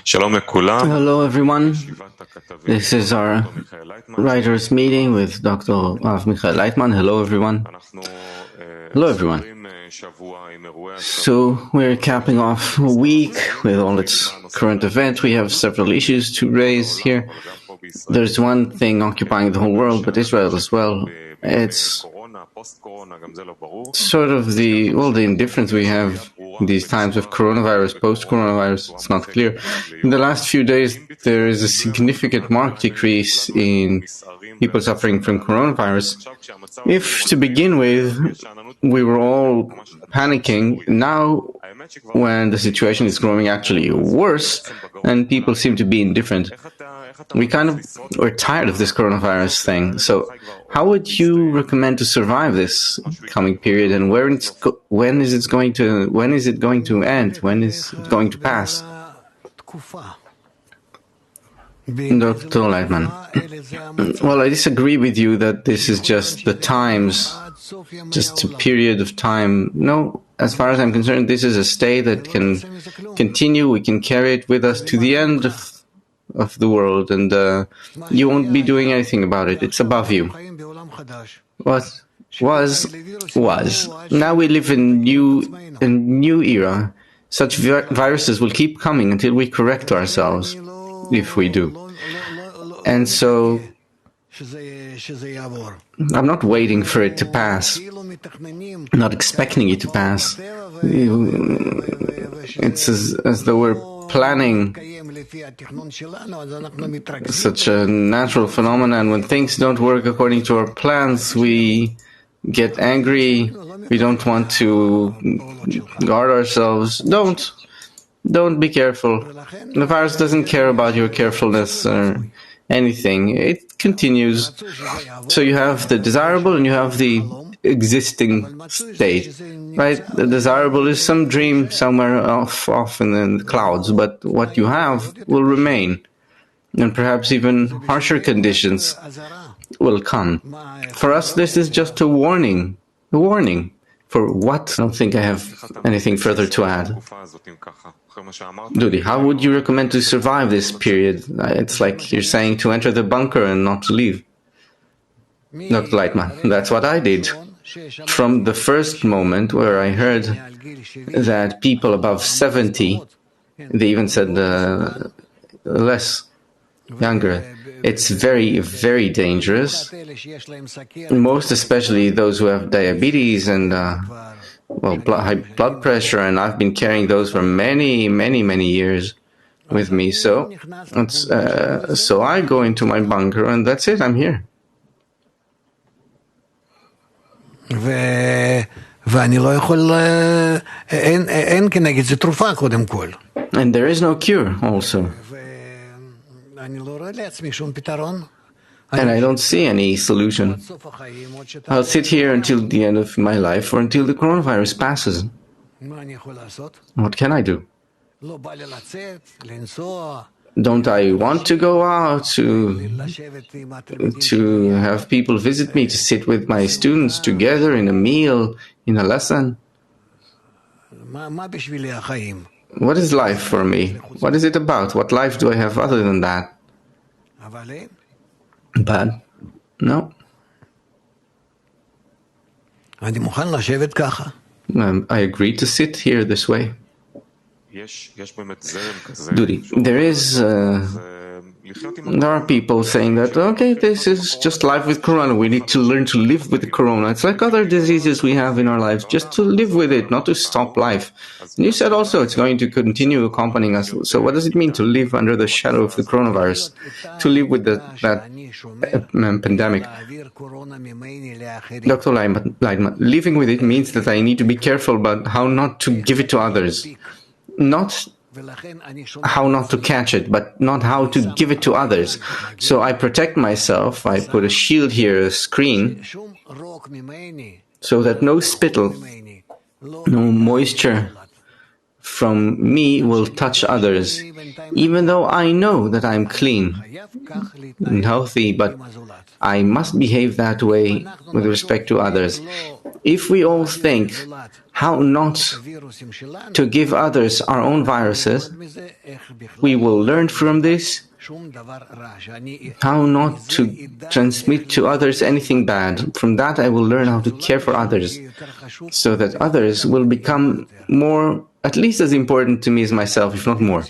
Hello, everyone. This is our writers' meeting with Dr. Michael Laitman. Hello, everyone. Hello, everyone. So we're capping off a week with all its current events. We have several issues to raise here. There's one thing occupying the whole world, but Israel as well. It's sort of the indifference we have in these times of coronavirus, post-coronavirus. It's not clear. In the last few days, there is a significant marked decrease in people suffering from coronavirus. If to begin with, we were all panicking, now when the situation is growing actually worse and people seem to be indifferent, we're tired of this coronavirus thing. So how would you recommend to survive this coming period, and when is it going to end? When is it going to pass? Dr. Laitman. Well, I disagree with you that this is just the times, just a period of time. No, as far as I'm concerned, this is a state that can continue. We can carry it with us to the end of the world, and you won't be doing anything about it. It's above you. What was. Now we live in a new era. Such viruses will keep coming until we correct ourselves, if we do. And so I'm not waiting for it to pass. I'm not expecting it to pass. It's as though we're planning such a natural phenomenon. When things don't work according to our plans, we get angry. We don't want to guard ourselves. Don't be careful. The virus doesn't care about your carefulness or anything. It continues. So you have the desirable and you have the existing state, right? The desirable is some dream somewhere off in the clouds, but what you have will remain, and perhaps even harsher conditions will come. For us, this is just a warning. For what? I don't think I have anything further to add. Dudi, how would you recommend to survive this period? It's like you're saying to enter the bunker and not to leave. Dr. Laitman, that's what I did. From the first moment where I heard that people above 70, they even said younger, it's very, very dangerous. Most especially those who have diabetes and high blood pressure, and I've been carrying those for many, many, many years with me. So I go into my bunker and that's it, I'm here. And there is no cure also. And I don't see any solution. I'll sit here until the end of my life or until the coronavirus passes. What can I do? Don't I want to go out to have people visit me, to sit with my students together in a meal, in a lesson? What is life for me? What is it about? What life do I have other than that? But no. I agree to sit here this way. Dudi, there are people saying that, okay, this is just life with corona. We need to learn to live with the corona. It's like other diseases we have in our lives, just to live with it, not to stop life. And you said also it's going to continue accompanying us. So what does it mean to live under the shadow of the coronavirus? To live with that pandemic? Dr. Laitman, living with it means that I need to be careful about how not to give it to others. Not how not to catch it, but not how to give it to others. So I protect myself, I put a shield here, a screen, so that no spittle, no moisture from me will touch others, even though I know that I'm clean and healthy, but I must behave that way with respect to others. If we all think how not to give others our own viruses, we will learn from this how not to transmit to others anything bad. From that I will learn how to care for others, so that others will become more, at least as important to me as myself, if not more.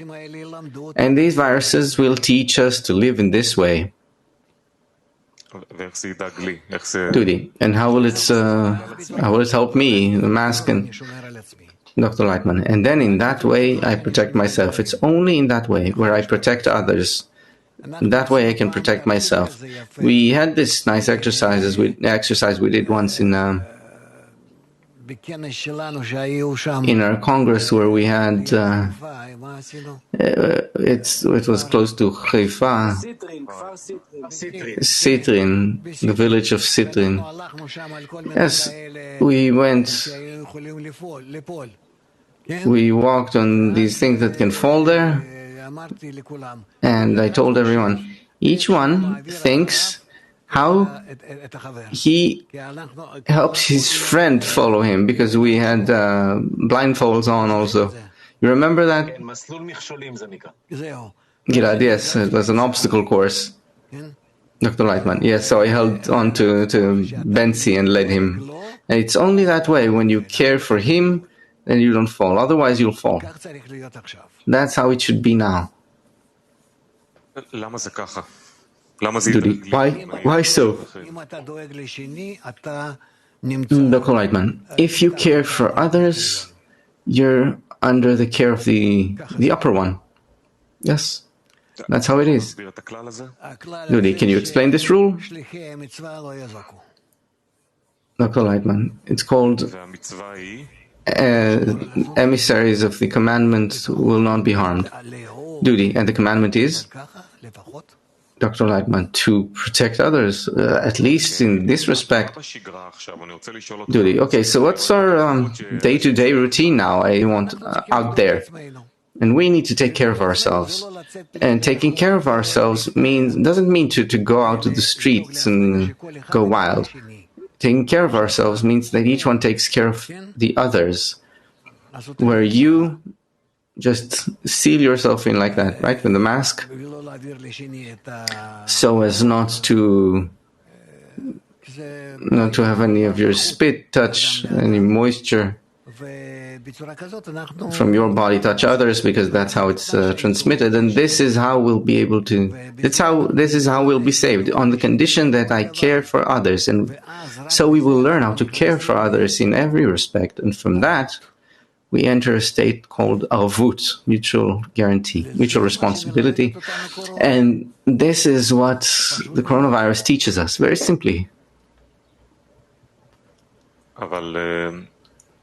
And these viruses will teach us to live in this way. Duty. And how will it help me, the mask and Dr. Laitman? And then in that way I protect myself. It's only in that way where I protect others. That way I can protect myself. We had this nice exercise we did once in our Congress, where we had it was close to Haifa, Sitrin, the village of Sitrin. Yes, we walked on these things that can fall there, and I told everyone, each one thinks how he helps his friend follow him, because we had blindfolds on also. You remember that? Gilad, yes, it was an obstacle course. Dr. Laitman, yes, so I held on to Benzi and led him. And it's only that way, when you care for him, then you don't fall. Otherwise you'll fall. That's how it should be now. Duty. Why so? Dr. Laitman, if you care for others, you're under the care of the upper one. Yes, that's how it is. Duty, can you explain this rule? Dr. Laitman, it's called emissaries of the commandment will not be harmed. Duty, and the commandment is? Dr. Laitman, to protect others, at least in this respect. Duty, okay, so what's our day-to-day routine now? I want out there. And we need to take care of ourselves. And taking care of ourselves doesn't mean to go out to the streets and go wild. Taking care of ourselves means that each one takes care of the others, where you just seal yourself in like that, right, with the mask, so as not to have any of your spit touch any moisture from your body touch others, because that's how it's transmitted. And this is how we'll be able to. This is how we'll be saved, on the condition that I care for others. And so we will learn how to care for others in every respect. And from that, we enter a state called arvut, mutual guarantee, mutual responsibility. And this is what the coronavirus teaches us, very simply.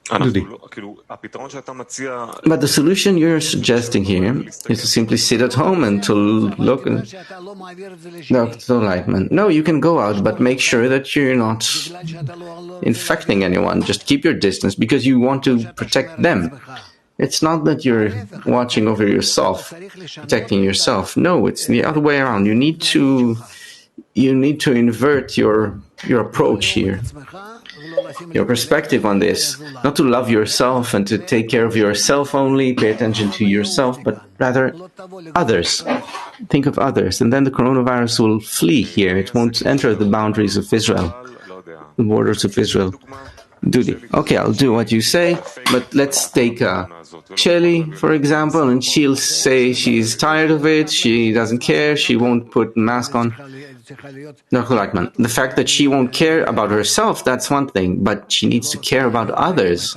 But the solution you're suggesting here is to simply sit at home and to look. Dr. Laitman, no, you can go out, but make sure that you're not infecting anyone. Just keep your distance, because you want to protect them. It's not that you're watching over yourself, protecting yourself. No, it's the other way around. You need to invert your approach here, your perspective on this. Not to love yourself and to take care of yourself only, pay attention to yourself, but rather others. Think of others, and then the coronavirus will flee here. It won't enter the boundaries of Israel, the borders of Israel. Duty. Okay, I'll do what you say, but let's take Shelly, for example, and she'll say she's tired of it, she doesn't care, she won't put a mask on. Dr. Laitman, the fact that she won't care about herself, that's one thing, but she needs to care about others.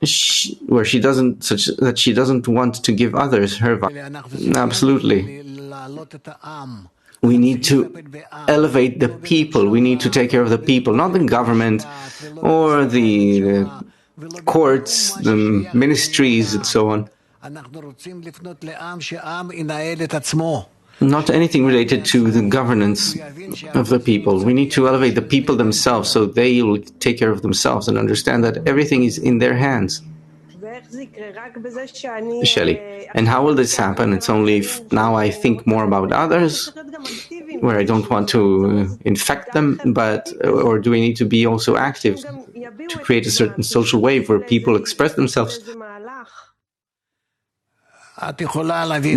She doesn't want to give others her virus. Absolutely. We need to elevate the people. We need to take care of the people, not the government or the courts, the ministries, and so on. Not anything related to the governance of the people. We need to elevate the people themselves, so they will take care of themselves and understand that everything is in their hands. Shelley, and how will this happen? It's only if now I think more about others, where I don't want to infect them, but or do we need to be also active to create a certain social wave where people express themselves,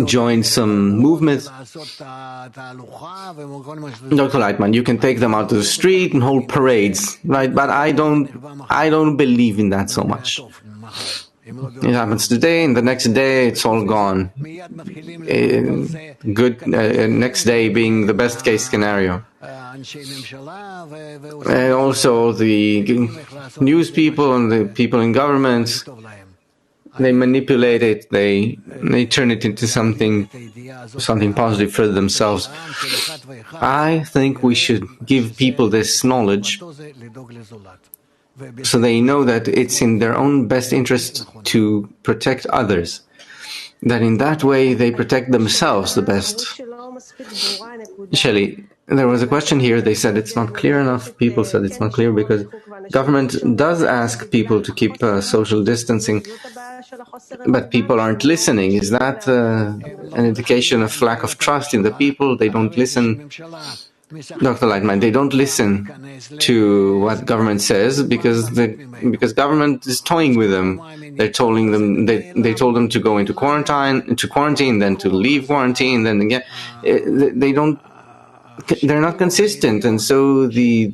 join some movements? Dr. Laitman, you can take them out to the street and hold parades, right? But I don't believe in that so much. It happens today, and the next day it's all gone. Next day being the best case scenario. And also the news people and the people in government, they manipulate it, they turn it into something positive for themselves. I think we should give people this knowledge so they know that it's in their own best interest to protect others, that in that way they protect themselves the best. Shelley, there was a question here, they said it's not clear enough. People said it's not clear because government does ask people to keep social distancing, but people aren't listening. Is that an indication of lack of trust in the people? They don't listen. Dr. Laitman, they don't listen to what government says because government is toying with them. They told them to go into quarantine, then to leave quarantine, then again. They're not consistent, and so the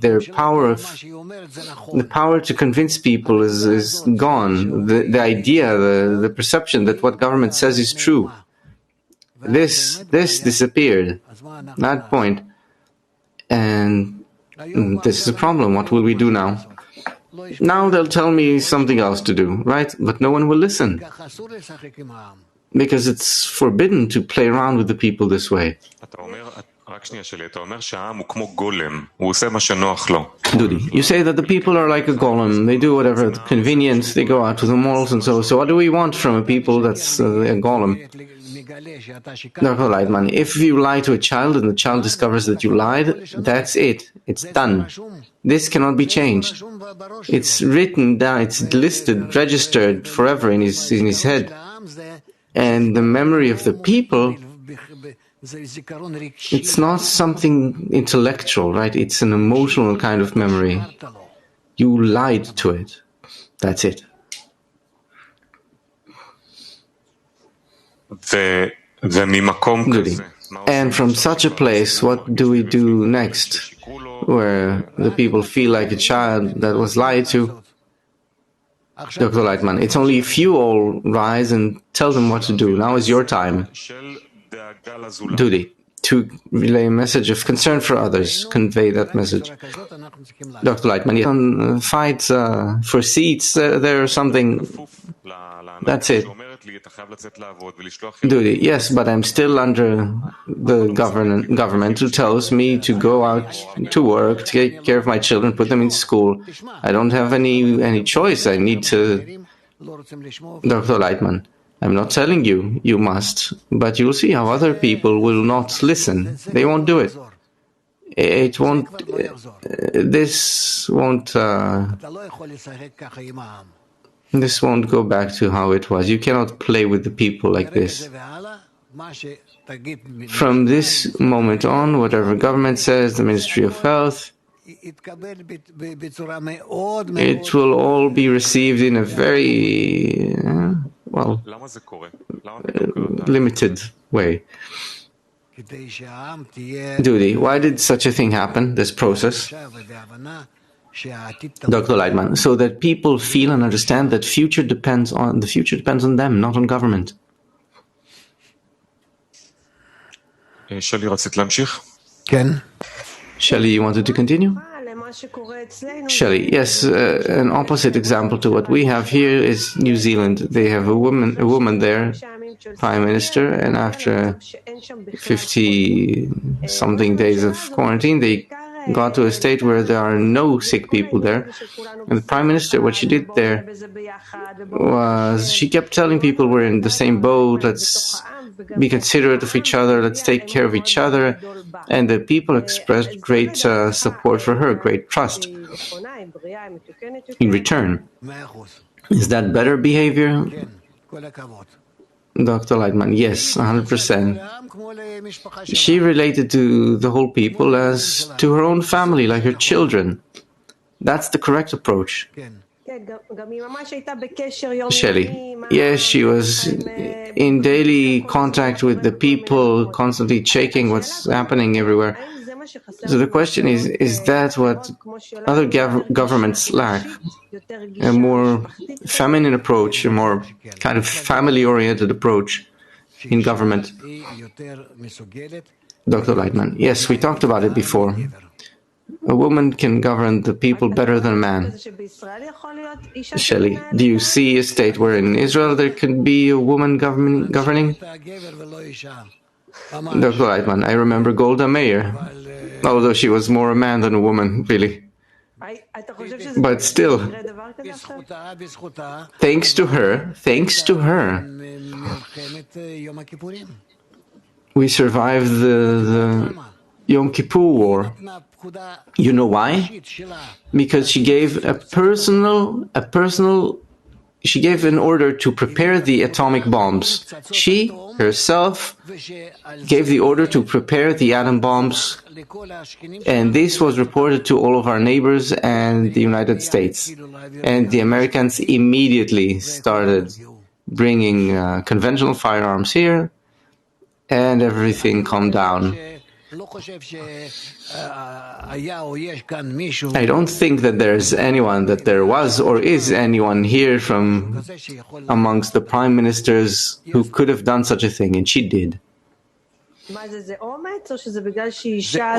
power to convince people is gone. The idea, the perception that what government says is true. This disappeared. That point. And this is a problem. What will we do now? Now they'll tell me something else to do, right? But no one will listen. Because it's forbidden to play around with the people this way. Dudi, you say that the people are like a golem. They do whatever convenient. They go out to the malls and so. So what do we want from a people that's a golem? Dr. Laitman, if you lie to a child and the child discovers that you lied, that's it. It's done. This cannot be changed. It's written down, it's listed, registered forever in his head. And the memory of the people, it's not something intellectual, right? It's an emotional kind of memory. You lied to it. That's it. Goody. And from such a place, what do we do next? Where the people feel like a child that was lied to? Dr. Laitman, it's only if you all rise and tell them what to do. Now is your time. Duty. To relay a message of concern for others, convey that message. Dr. Laitman, fight for seats there or something. That's it. Duty. Yes, but I'm still under the government who tells me to go out to work, to take care of my children, put them in school. I don't have any choice. I need to. Dr. Laitman, I'm not telling you, you must, but you'll see how other people will not listen. They won't do it. It won't, this won't go back to how it was. You cannot play with the people like this. From this moment on, whatever government says, the Ministry of Health, it will all be received in a very, limited way. Duty. Why did such a thing happen, this process? Dr. Laitman, so that people feel and understand that the future depends on them, not on government. Shelley, you wanted to continue? Shelley, yes, an opposite example to what we have here is New Zealand. They have a woman there, Prime Minister, and after 50-something days of quarantine, they got to a state where there are no sick people there. And the Prime Minister, what she did there was she kept telling people we're in the same boat, let's be considerate of each other, let's take care of each other. And the people expressed great support for her, great trust in return. Is that better behavior? Dr. Laitman, yes, 100%. She related to the whole people as to her own family, like her children. That's the correct approach. Shelley, yes, she was in daily contact with the people, constantly checking what's happening everywhere. So the question is that what other governments lack? A more feminine approach, a more kind of family-oriented approach in government. Dr. Laitman, yes, we talked about it before. A woman can govern the people better than a man. Shelley, do you see a state where in Israel there can be a woman governing? Dr. Laitman, I remember Golda Meir, although she was more a man than a woman, really. But still, thanks to her, we survived the Yom Kippur War. You know why? Because she gave she gave an order to prepare the atomic bombs. She herself gave the order to prepare the atom bombs, and this was reported to all of our neighbors and the United States. And the Americans immediately started bringing conventional firearms here, and everything calmed down. I don't think that there was or is anyone here from amongst the prime ministers who could have done such a thing, and she did.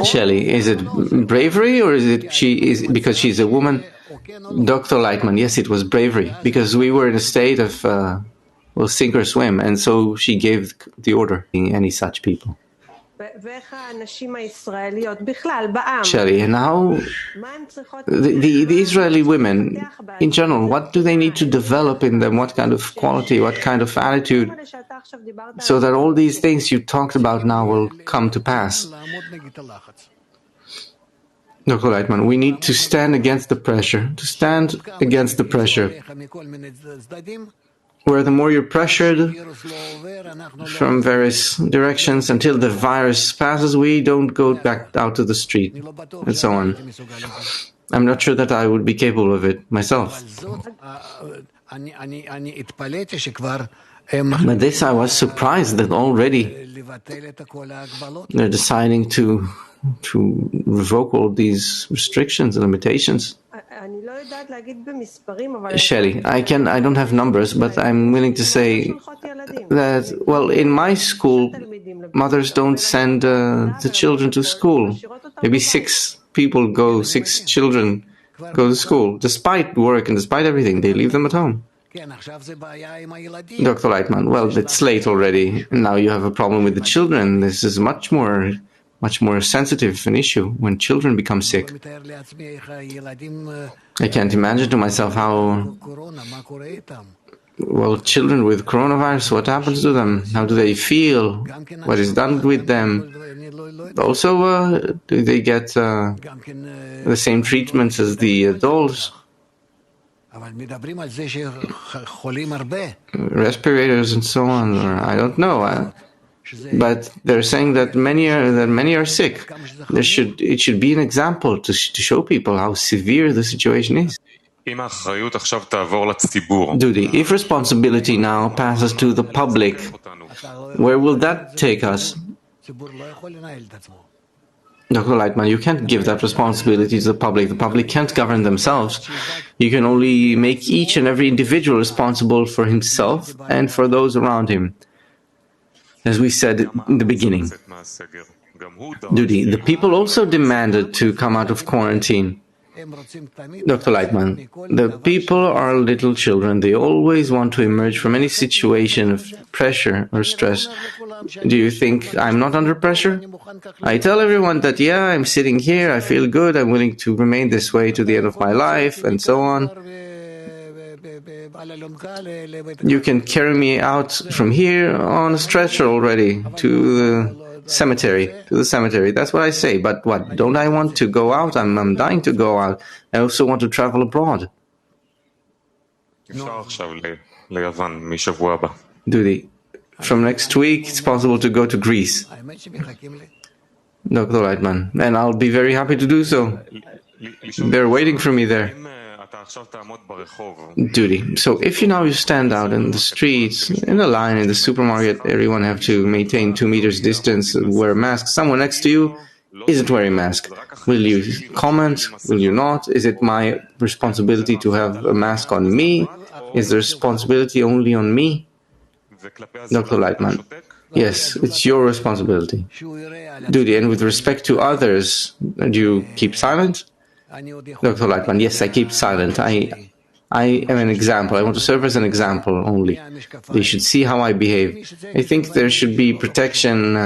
Shelley, is it bravery or is it because she's a woman? Dr. Laitman, yes, it was bravery, because we were in a state of sink or swim, and so she gave the order to any such people. Shelley, and how the Israeli women, in general, what do they need to develop in them? What kind of quality, what kind of attitude, so that all these things you talked about now will come to pass? Dr. Laitman, we need to stand against the pressure, where the more you're pressured from various directions until the virus passes, we don't go back out to the street, and so on. I'm not sure that I would be capable of it myself. But this, I was surprised that already they're deciding to revoke all these restrictions and limitations. Shelley, I don't have numbers, but I'm willing to say that, well, in my school, mothers don't send the children to school. Maybe 6 children go to school. Despite work and despite everything, they leave them at home. Dr. Laitman, well, it's late already. Now you have a problem with the children. This is much more sensitive an issue when children become sick. I can't imagine to myself how, well, children with coronavirus, what happens to them? How do they feel? What is done with them? Also, do they get the same treatments as the adults? Respirators and so on, or I don't know. But they're saying that many are sick. It should be an example to show people how severe the situation is. Duty. If responsibility now passes to the public, where will that take us? Dr. Laitman, you can't give that responsibility to the public. The public can't govern themselves. You can only make each and every individual responsible for himself and for those around him. As we said in the beginning, Duty, the people also demanded to come out of quarantine. Dr. Laitman, the people are little children. They always want to emerge from any situation of pressure or stress. Do you think I'm not under pressure? I tell everyone that, yeah, I'm sitting here, I feel good, I'm willing to remain this way to the end of my life, and so on. You can carry me out from here on a stretcher already to the cemetery. That's what I say. But what? Don't I want to go out? I'm dying to go out. I also want to travel abroad. Duty. From next week, it's possible to go to Greece. Dr. Laitman. And I'll be very happy to do so. They're waiting for me there. Duty. So if you stand out in the streets, in a line, in the supermarket, everyone have to maintain 2 meters distance, wear a mask. Someone next to you isn't wearing a mask. Will you comment? Will you not? Is it my responsibility to have a mask on me? Is the responsibility only on me? Dr. Laitman. Yes, it's your responsibility. Duty. And with respect to others, do you keep silent? Dr. Laitman. Yes, I keep silent. I am an example. I want to serve as an example only. They should see how I behave. I think there should be protection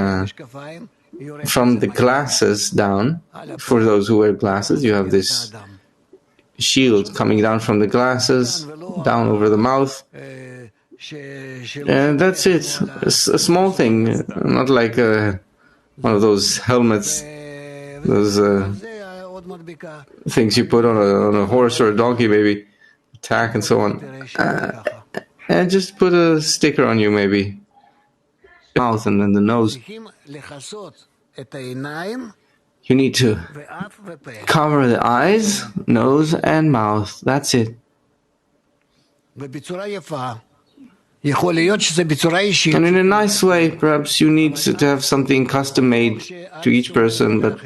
from the glasses down. For those who wear glasses, you have this shield coming down from the glasses, down over the mouth. And that's it. A small thing, not like one of those helmets, those things you put on a horse or a donkey, maybe, tack and so on. And just put a sticker on you, maybe. Mouth and then the nose. You need to cover the eyes, nose, and mouth. That's it. And in a nice way, perhaps you need to have something custom made to each person, but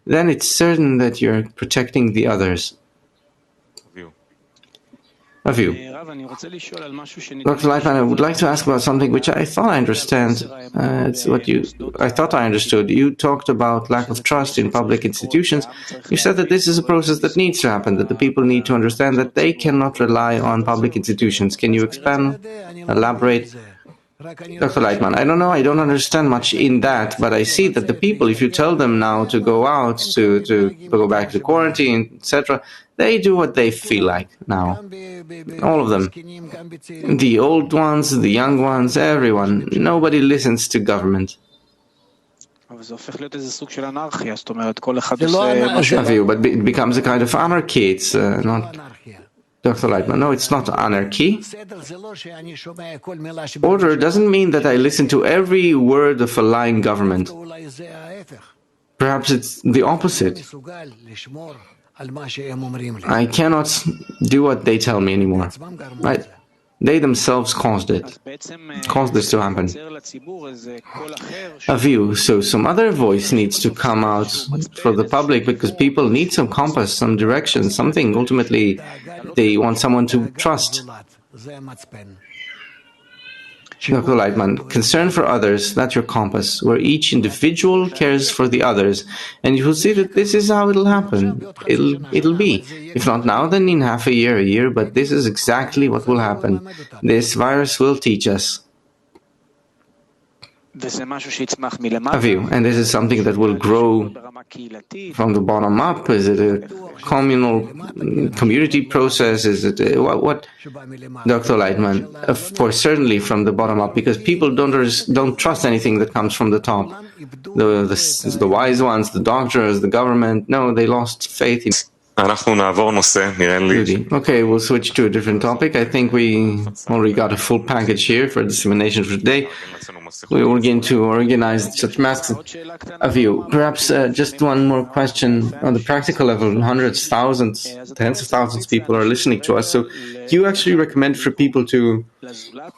then it's certain that you're protecting the others. Of you. Dr. Laitman, I would like to ask about something which I thought I understand. It's what I thought I understood. You talked about lack of trust in public institutions. You said that this is a process that needs to happen, that the people need to understand that they cannot rely on public institutions. Can you expand, elaborate? Dr. Laitman, I don't know, I don't understand much in that, but I see that the people, if you tell them now to go out, to go back to quarantine, etc., they do what they feel like now. All of them. The old ones, the young ones, everyone. Nobody listens to government. But it becomes a kind of anarchy. It's not... Dr. Laitman, no, it's not anarchy. Order doesn't mean that I listen to every word of a lying government. Perhaps it's the opposite. I cannot do what they tell me anymore. Right? They themselves caused this to happen. A view, so some other voice needs to come out for the public because people need some compass, some direction, something. Ultimately, they want someone to trust. Dr. Laitman, concern for others, that's your compass, where each individual cares for the others. And you will see that this is how it'll happen. It'll be. If not now, then in half a year, but this is exactly what will happen. This virus will teach us. And this is something that will grow from the bottom up. Is it a communal community process? Is it what? Dr. Laitman, of course, certainly from the bottom up, because people don't trust anything that comes from the top. The wise ones, the doctors, the government, no, they lost faith in. Okay, we'll switch to a different topic. I think we already got a full package here for dissemination for today. We will begin to organize such masks. Of you. Perhaps just one more question on the practical level. Hundreds, thousands, tens of thousands of people are listening to us. So do you actually recommend for people to,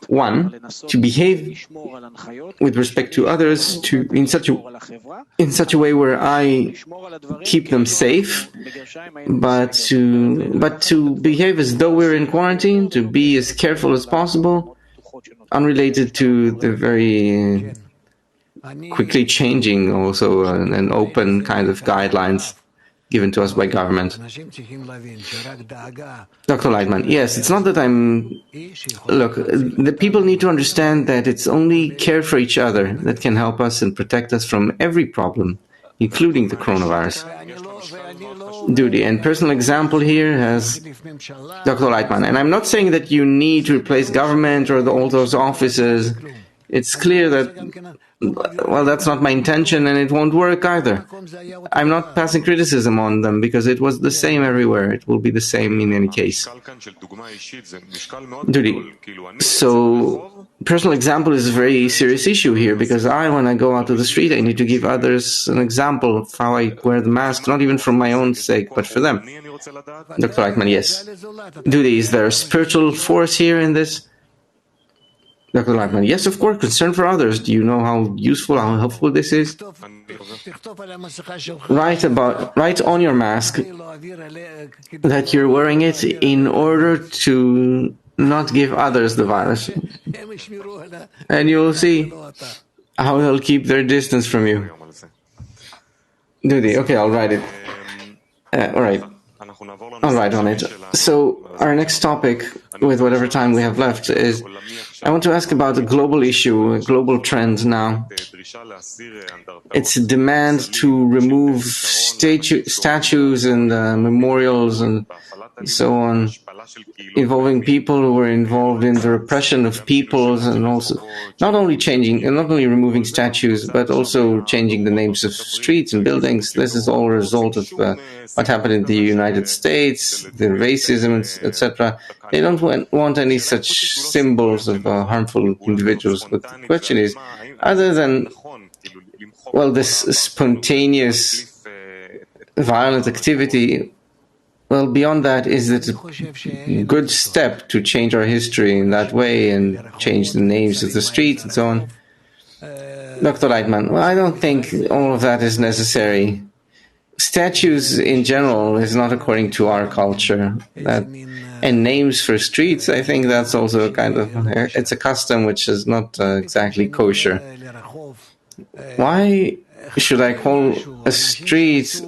one, to behave with respect to others in such a way where I keep them safe, but to behave as though we're in quarantine, to be as careful as possible, unrelated to the very quickly changing also and open kind of guidelines given to us by government. Dr. Laitman, yes, it's not that look, the people need to understand that it's only care for each other that can help us and protect us from every problem, including the coronavirus. Duty and personal example here has Dr. Laitman. And I'm not saying that you need to replace government or all those offices. it's clear that, well, that's not my intention and it won't work either. I'm not passing criticism on them because it was the same everywhere. It will be the same in any case. Duty. So, personal example is a very serious issue here because when I go out to the street, I need to give others an example of how I wear the mask, not even for my own sake, but for them. Dr. Laitman, yes. Duty, is there a spiritual force here in this? Dr. Laitman, yes, of course, concern for others. Do you know how useful, how helpful this is? Write on your mask that you're wearing it in order to not give others the virus. And you'll see how they'll keep their distance from you. Duty, okay, I'll write it. Alright. I'll write on it. So, our next topic, with whatever time we have left, is I want to ask about a global issue, a global trend now. It's a demand to remove statues and memorials and so on, involving people who were involved in the repression of peoples, and also not only removing statues, but also changing the names of streets and buildings. This is all a result of what happened in the United States, the racism, etc. They don't want any such symbols of harmful individuals. But the question is, other than, well, this spontaneous violent activity, well, beyond that, is it a good step to change our history in that way and change the names of the streets and so on? Dr. Laitman, well, I don't think all of that is necessary. Statues in general is not according to our culture. And names for streets, I think that's also a kind of, it's a custom which is not exactly kosher. Why should I call a street,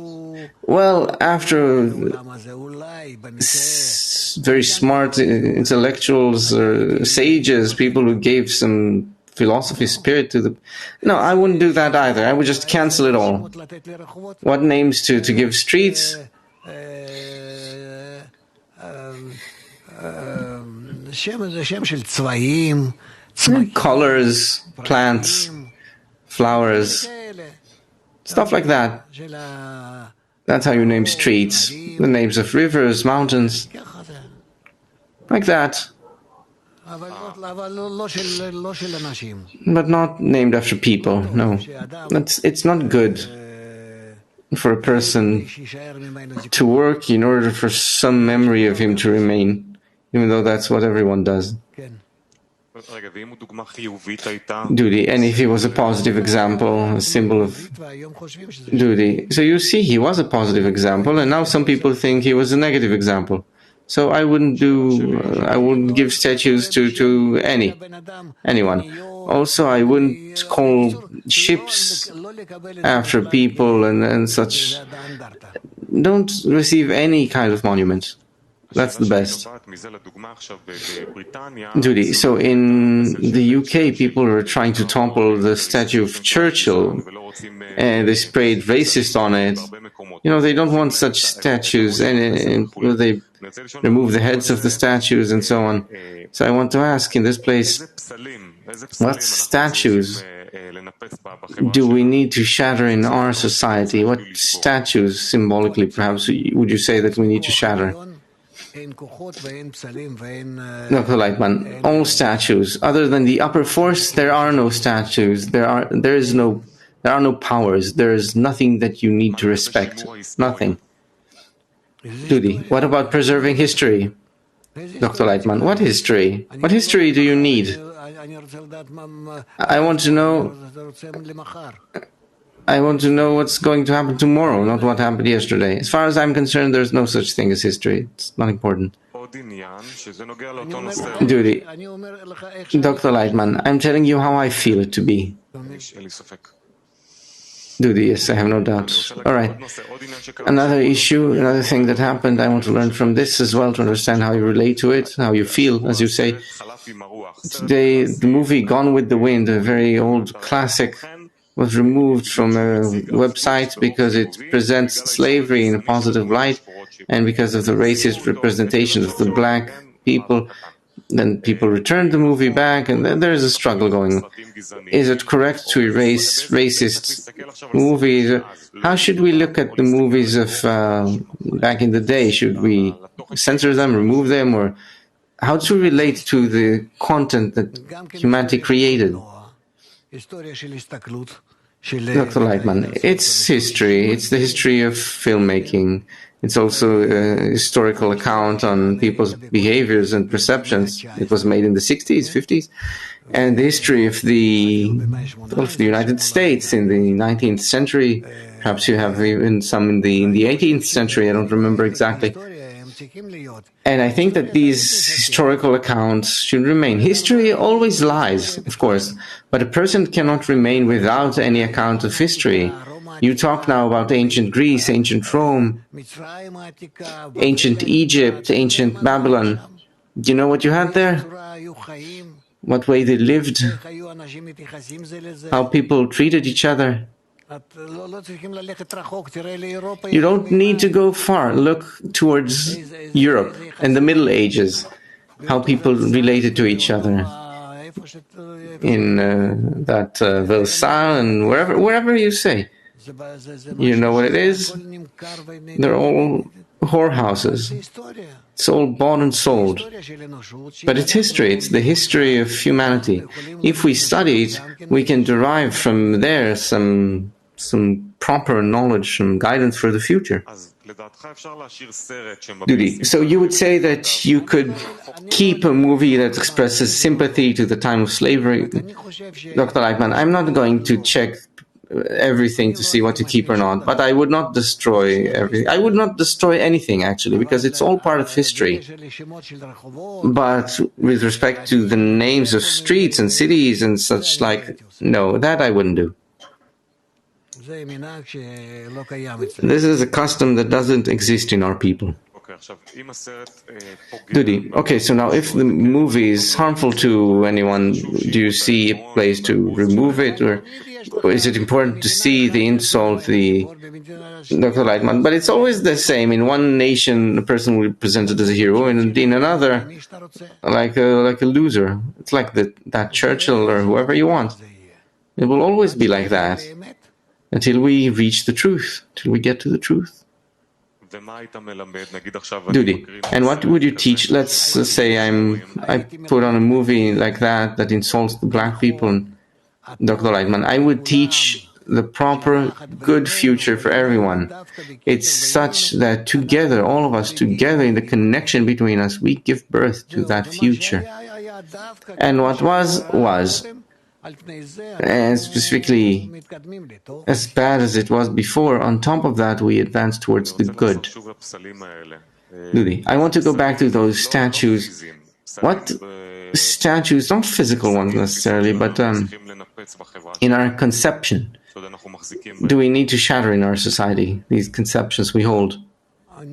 well, after very smart intellectuals or sages, people who gave some philosophy spirit to the... No, I wouldn't do that either. I would just cancel it all. What names to give streets? Colors, plants, flowers, stuff like that. That's how you name streets. The names of rivers, mountains, like that. But not named after people, no. It's not good for a person to work in order for some memory of him to remain, even though that's what everyone does. Duty, and if he was a positive example, a symbol of duty. So you see, he was a positive example, and now some people think he was a negative example. So I wouldn't give statues to anyone. Also, I wouldn't call ships after people and such. Don't receive any kind of monument. That's the best. Duty. So in the UK, people are trying to topple the statue of Churchill, and they sprayed racist on it. You know, they don't want such statues, and they remove the heads of the statues and so on. So I want to ask in this place, what statues do we need to shatter in our society? What statues, symbolically perhaps, would you say that we need to shatter? Dr. Laitman, all statues. Other than the upper force, there are no statues. There are no powers. There is nothing that you need to respect. Nothing. Duty. What about preserving history? Dr. Laitman, what history? What history do you need? I want to know what's going to happen tomorrow, not what happened yesterday. As far as I'm concerned, there's no such thing as history. It's not important. Duty. Dr. Laitman, I'm telling you how I feel it to be. Duty, yes, I have no doubt. All right. Another issue, another thing that happened, I want to learn from this as well to understand how you relate to it, how you feel, as you say. Today, the movie Gone with the Wind, a very old classic, was removed from a website because it presents slavery in a positive light and because of the racist representation of the black people. Then people return the movie back, and then there is a struggle going. Is it correct to erase racist movies? How should we look at the movies of back in the day? Should we censor them, remove them, or how to relate to the content that humanity created? Dr. Laitman, it's history. It's the history of filmmaking. It's also a historical account on people's behaviors and perceptions. It was made in the 60s, 50s. And the history of the United States in the 19th century. Perhaps you have even some in the 18th century. I don't remember exactly. And I think that these historical accounts should remain. History always lies, of course, but a person cannot remain without any account of history. You talk now about ancient Greece, ancient Rome, ancient Egypt, ancient Babylon. Do you know what you had there? What way they lived? How people treated each other? You don't need to go far. Look towards Europe and the Middle Ages, how people related to each other in that Versailles and wherever you say. You know what it is? They're all whorehouses. It's all bought and sold. But it's history. It's the history of humanity. If we study it, we can derive from there some proper knowledge, some guidance for the future. Duty. So you would say that you could keep a movie that expresses sympathy to the time of slavery? Dr. Laitman, I'm not going to check everything to see what to keep or not, but I would not destroy everything. I would not destroy anything, actually, because it's all part of history. But with respect to the names of streets and cities and such like, no, that I wouldn't do. This is a custom that doesn't exist in our people. Dudi, okay, so now if the movie is harmful to anyone, do you see a place to remove it, or is it important to see the insult, the Dr. Laitman? But it's always the same. In one nation, a person will be presented as a hero, and in another, like a loser. It's like that Churchill or whoever you want. It will always be like that until we reach the truth, till we get to the truth. Duty. And what would you teach? Let's say I put on a movie like that insults the black people, Dr. Laitman. I would teach the proper, good future for everyone. It's such that together, all of us together, in the connection between us, we give birth to that future. And what was. And specifically, as bad as it was before, on top of that, we advance towards the good. Ludi, I want to go back to those statues. What statues, not physical ones necessarily, but in our conception, do we need to shatter in our society, these conceptions we hold? Dr.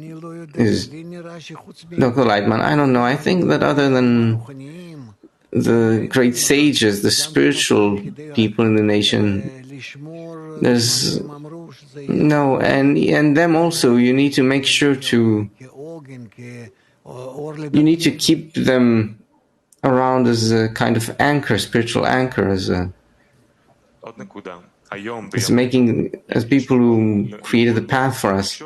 Laitman, I don't know. I think that other than the great sages, the spiritual people in the nation, there's no, and them also, you need to make sure you need to keep them around as a kind of anchor, spiritual anchor, as people who created the path for us.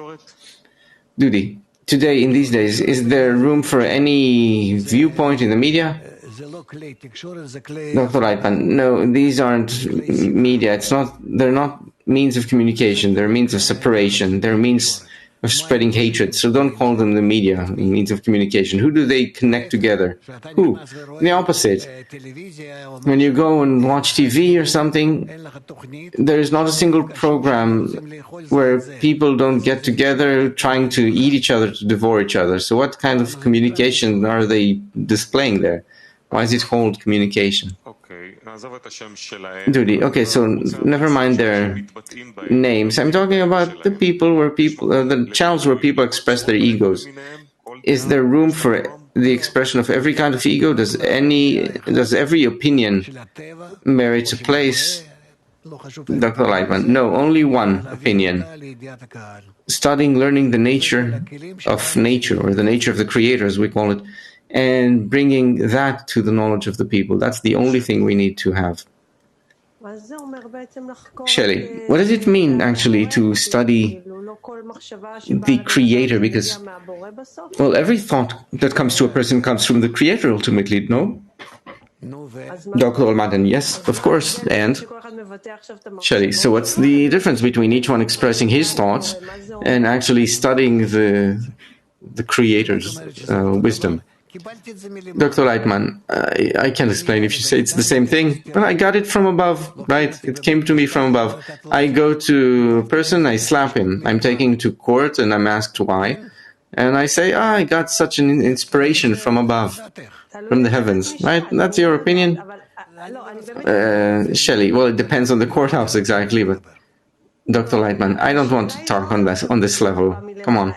Duty. Today, in these days, is there room for any viewpoint in the media? Dr. Laitman, no, these aren't media. They're not means of communication. They're means of separation. They're means of spreading hatred. So don't call them the media, means of communication. Who do they connect together? Who? The opposite. When you go and watch TV or something, there is not a single program where people don't get together trying to eat each other, to devour each other. So what kind of communication are they displaying there? Why is it called communication? Duty. Okay, so never mind their names. I'm talking about the channels where people express their egos. Is there room for the expression of every kind of ego? Does every opinion merit a place? Dr. Laitman, no, only one opinion. Learning the nature of nature, or the nature of the creator, as we call it, and bringing that to the knowledge of the people. That's the only thing we need to have. Shelley, what does it mean actually to study the Creator? Because, well, every thought that comes to a person comes from the Creator ultimately, no? Dr. Laitman, yes, of course. And Shelley, so what's the difference between each one expressing his thoughts and actually studying the Creator's wisdom? Dr. Laitman, I can't explain if you say it's the same thing, but I got it from above, right? It came to me from above. I go to a person, I slap him. I'm taken to court and I'm asked why. And I say, I got such an inspiration from above, from the heavens, right? That's your opinion? Shelley, well, it depends on the courthouse exactly, but Dr. Laitman, I don't want to talk on this level. Come on.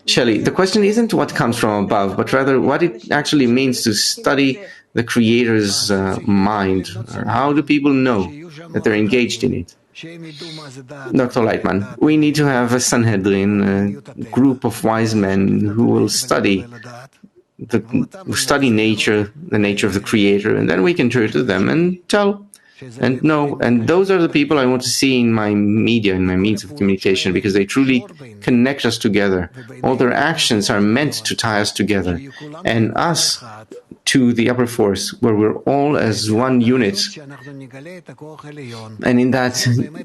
Shelley, the question isn't what comes from above, but rather what it actually means to study the Creator's mind. Or how do people know that they're engaged in it? Dr. Laitman, we need to have a Sanhedrin, a group of wise men who will study nature, the nature of the Creator, and then we can turn to them and tell and know. And those are the people I want to see in my media, in my means of communication, because they truly connect us together. All their actions are meant to tie us together, and us to the upper force, where we're all as one unit. And in that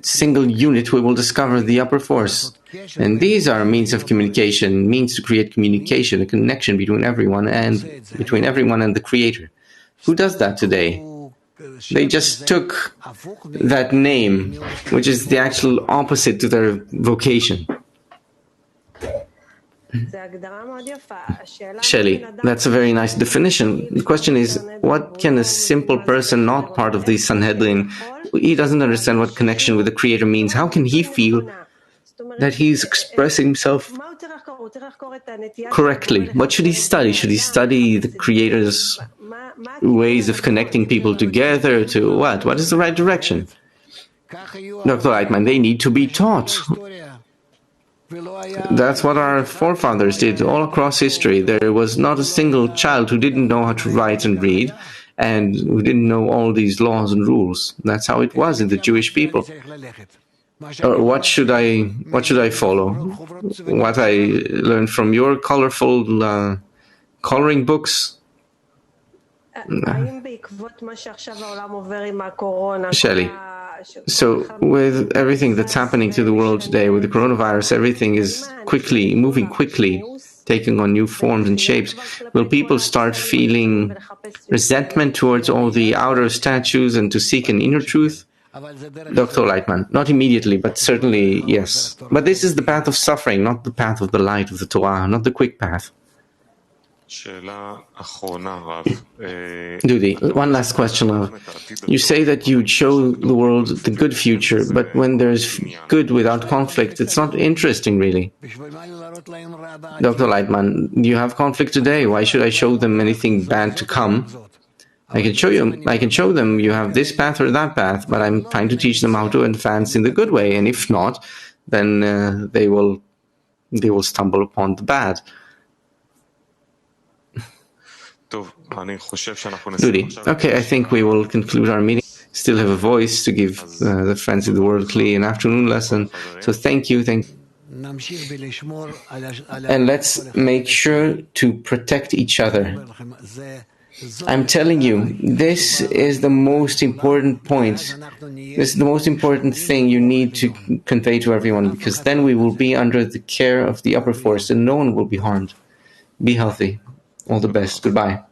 single unit, we will discover the upper force. And these are means of communication, means to create communication, a connection between everyone and the Creator. Who does that today? They just took that name, which is the actual opposite to their vocation. Shelley, that's a very nice definition. The question is, what can a simple person not part of the Sanhedrin, he doesn't understand what connection with the Creator means, how can he feel that he's expressing himself correctly? What should he study? Should he study the Creator's ways of connecting people together to what? What is the right direction? Dr. Laitman, they need to be taught. That's what our forefathers did all across history. There was not a single child who didn't know how to write and read, and who didn't know all these laws and rules. That's how it was in the Jewish people. What should I follow? What I learned from your colorful coloring books? Shelley, so with everything that's happening to the world today, with the coronavirus, everything is moving quickly, taking on new forms and shapes. Will people start feeling resentment towards all the outer statues and to seek an inner truth? Dr. Laitman, not immediately, but certainly yes. But this is the path of suffering, not the path of the light of the Torah, not the quick path. Dudi, one last question, Rav. You say that you'd show the world the good future, but when there's good without conflict, it's not interesting, really. Dr. Laitman, you have conflict today. Why should I show them anything bad to come? I can show them you have this path or that path, but I'm trying to teach them how to advance in the good way, and if not, then they will stumble upon the bad. Dudi, okay, I think we will conclude our meeting. Still have a voice to give the friends in the world Kli an afternoon lesson. So thank you. And let's make sure to protect each other. I'm telling you, this is the most important point. This is the most important thing you need to convey to everyone, because then we will be under the care of the upper force and no one will be harmed. Be healthy. All the best. Goodbye.